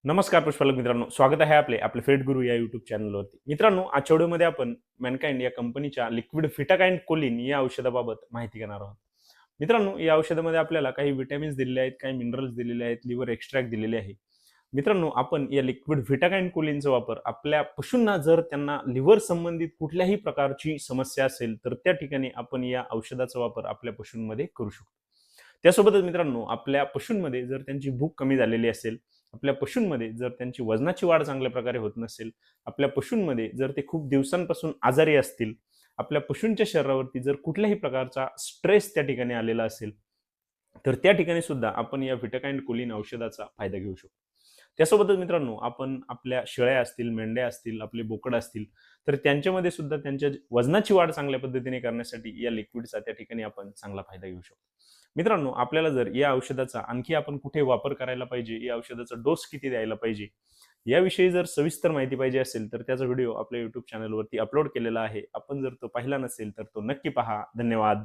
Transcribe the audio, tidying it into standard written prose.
नमस्कार पुष्पालक मित्रांनो, स्वागत आहे आपले फेट गुरु या युट्यूब चॅनलवरती. मित्रांनो, आजच्या व्हिडिओमध्ये आपण मॅनकाइंड या कंपनीच्या लिक्विड फिटाकाइंड कोलिन या औषधाबाबत माहिती घेणार आहोत. मित्रांनो, या औषधामध्ये आपल्याला काही विटॅमिन्स दिलेले आहेत, काही मिनरल्स दिलेले आहेत, लिव्हर एक्स्ट्रॅक्ट दिलेले आहे. मित्रांनो, आपण या लिक्विड व्हिटाकाइन कोलिनचा वापर आपल्या पशूंना जर त्यांना लिव्हर संबंधित कुठल्याही प्रकारची समस्या असेल तर त्या ठिकाणी आपण या औषधाचा वापर आपल्या पशूंमध्ये करू शकतो. त्यासोबतच मित्रांनो, आपल्या पशूंमध्ये जर त्यांची भूक कमी झालेली असेल, आपल्या पशूंमध्ये जर त्यांची वजनाची वाढ चांगल्या प्रकारे होत नसेल, आपल्या पशूंमध्ये जर ते खूप दिवसांपासून आजारी असतील, आपल्या पशूंच्या शरीरावरती जर कुठल्याही प्रकारचा स्ट्रेस त्या ठिकाणी आलेला असेल, तर त्या ठिकाणी सुद्धा आपण या व्हिटाकाइन कोलिन औषधाचा फायदा घेऊ शकतो. त्यासोबतच मित्रांनो, आपण आपल्या शेळ्या असतील, मेंढ्या असतील, आपले बोकड असतील, तर त्यांच्यामध्ये सुद्धा त्यांच्या वजनाची वाढ चांगल्या पद्धतीने करण्यासाठी या लिक्विडचा त्या ठिकाणी आपण चांगला फायदा घेऊ शकतो. मित्रांनो, आपल्याला जर या औषधाचा आणखी आपण कुठे वापर करायला पाहिजे, या औषधाचा डोस किती द्यायला पाहिजे, याविषयी जर सविस्तर माहिती पाहिजे असेल, तर त्याचा व्हिडिओ आपल्या YouTube चॅनलवरती अपलोड केलेला आहे. आपण जर तो पाहिला नसेल, तर तो नक्की पहा. धन्यवाद.